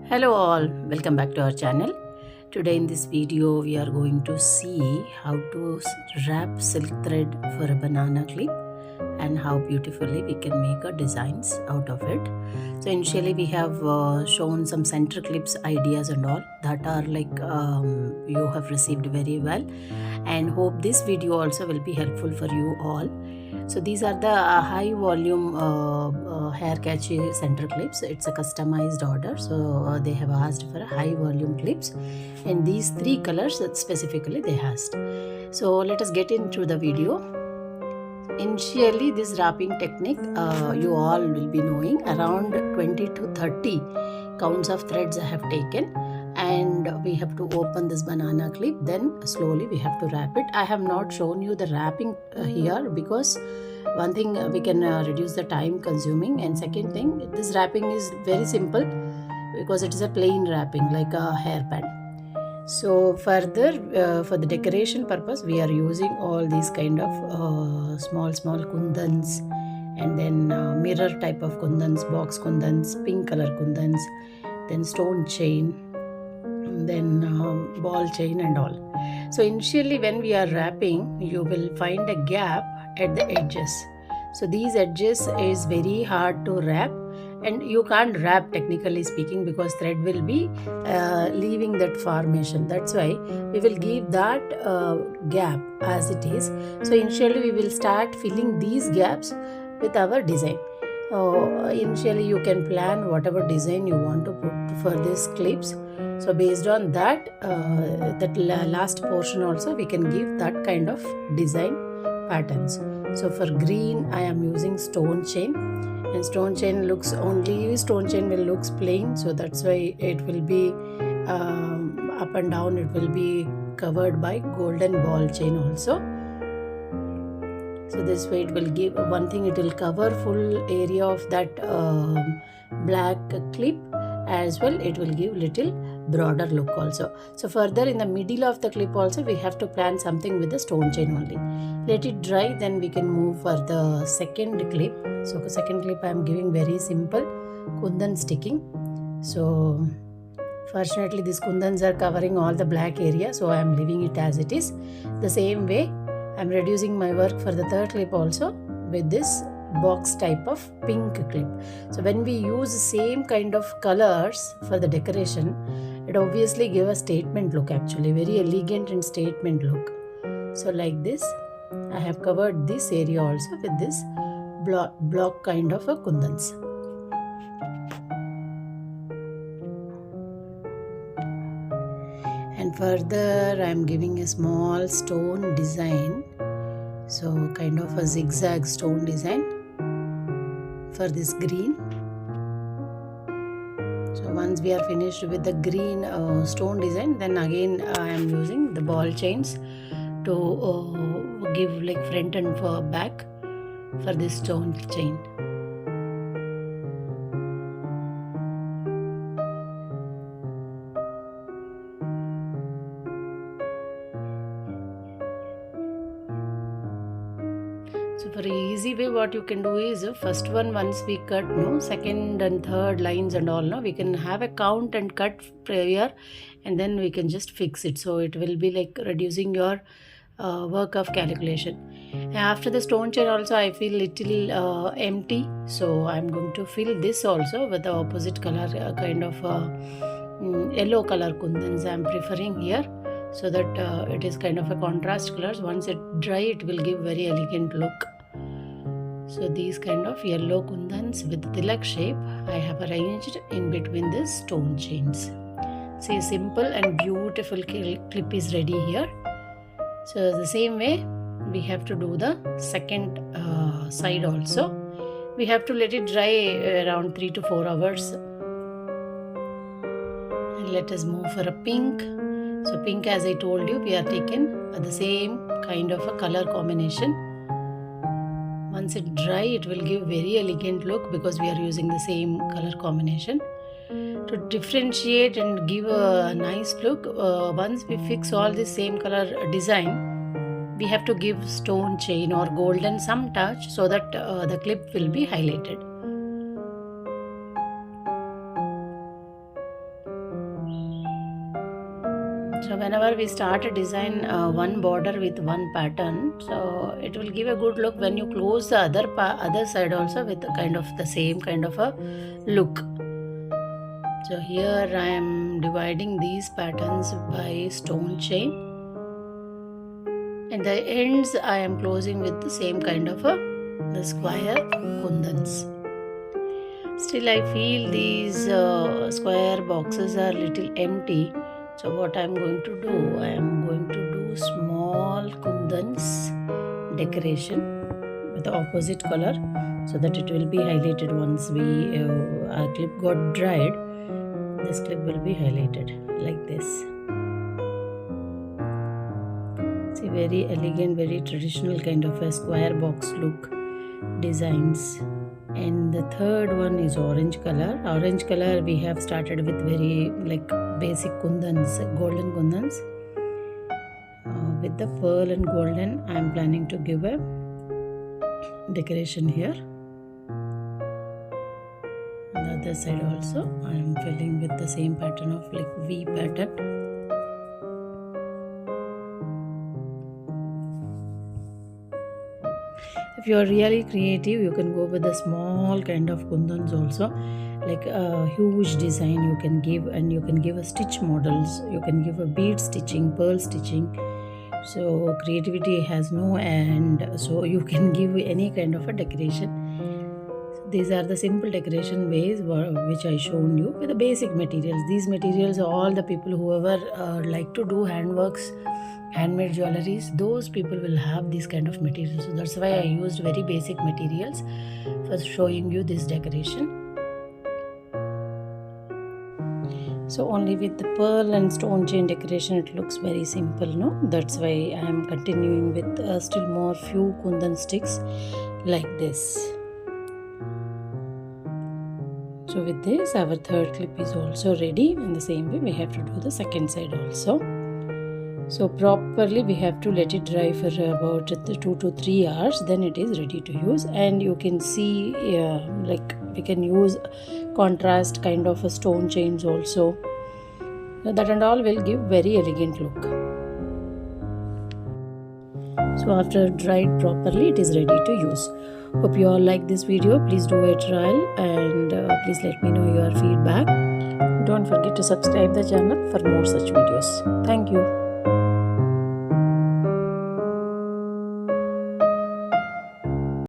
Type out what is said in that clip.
Hello all, welcome back to our channel. Today in this video we are going to see how to wrap silk thread for a banana clip and how beautifully we can make our designs out of it. So initially we have shown some center clips ideas and all that are you have received very well, and hope this video also will be helpful for you all. So these are the high volume hair catchy center clips. It's a customized order, so they have asked for high volume clips in these three colors that specifically they asked. So let us get into the video. Initially, this wrapping technique you all will be knowing. Around 20 to 30 counts of threads I have taken, and we have to open this banana clip, then slowly we have to wrap it. I have not shown you the wrapping here because one thing, we can reduce the time consuming, and second thing, this wrapping is very simple because it is a plain wrapping like a hairband. So further, for the decoration purpose, we are using all these kind of small kundans, and then mirror type of kundans, box kundans, pink color kundans, then stone chain, then ball chain and all. So initially when we are wrapping, you will find a gap at the edges. So these edges is very hard to wrap, and you can't wrap technically speaking because thread will be leaving that formation. That's why we will give that gap as it is. So initially we will start filling these gaps with our design. Initially you can plan whatever design you want to put for these clips. So based on that, last portion also we can give that kind of design patterns. So for green I am using stone chain, and stone chain will looks plain, so that's why it will be up and down, it will be covered by golden ball chain also. So this way it will give one thing, it will cover full area of that black clip, as well it will give little broader look also. So further in the middle of the clip also we have to plan something with the stone chain only. Let it dry, then we can move for the second clip. So the second clip I am giving very simple kundan sticking. So fortunately these kundans are covering all the black area, so I am leaving it as it is. The same way I am reducing my work for the third clip also with this box type of pink clip. So when we use same kind of colors for the decoration, it obviously gives a statement look, actually very elegant and statement look. So like this I have covered this area also with this block kind of a kundans. And further I am giving a small stone design, so kind of a zigzag stone design for this green. So once we are finished with the green stone design, then again I am using the ball chains to give like front and back for this stone chain. So for an easy way, what you can do is, first one, once we cut, second and third lines and all, we can have a count and cut prior, and then we can just fix it. So it will be like reducing your work of calculation. After the stone chain also I feel little empty, so I'm going to fill this also with the opposite color, kind of yellow color kundans I'm preferring here, so that it is kind of a contrast colors. Once it dry, it will give very elegant look. So these kind of yellow kundans with tilak shape I have arranged in between the stone chains. See, simple and beautiful clip is ready here. So the same way we have to do the second side also. We have to let it dry around 3 to 4 hours. And let us move for a pink. So pink, as I told you, we are taken the same kind of a color combination. Once it dry, it will give very elegant look because we are using the same color combination. To differentiate and give a nice look, once we fix all the same color design, we have to give stone chain or golden some touch so that the clip will be highlighted. So whenever we start a design one border with one pattern, so it will give a good look when you close the other side also with kind of the same kind of a look. So here I am dividing these patterns by stone chain, and the ends I am closing with the same kind of the square kundans. Still I feel these square boxes are little empty. So what I am going to do, I am going to do small kundans decoration with the opposite color, so that it will be highlighted once our clip got dried. This clip will be highlighted like this. See, very elegant, very traditional kind of a square box look designs. And the third one is orange color. Orange color we have started with very like basic kundans, golden kundans. With the pearl and golden, I am planning to give a decoration here. On the other side also, I am filling with the same pattern of like V pattern. If you are really creative, you can go with the small kind of kundans also, like a huge design you can give, and you can give a stitch models, you can give a bead stitching, pearl stitching. So creativity has no end, so you can give any kind of a decoration. These are the simple decoration ways which I shown you with the basic materials. These materials, all the people whoever like to do handworks, handmade jewelries, those people will have these kind of materials. So that's why I used very basic materials for showing you this decoration. So only with the pearl and stone chain decoration it looks very simple, no? That's why I am continuing with still more few kundan sticks like this. So with this, our third clip is also ready. In the same way we have to do the second side also. So properly we have to let it dry for about 2 to 3 hours, then it is ready to use. And you can see like we can use contrast kind of a stone chains also. So that and all will give very elegant look. So after dried properly, it is ready to use. Hope you all like this video. Please do a trial and please let me know your feedback. Don't forget to subscribe the channel for more such videos. Thank you.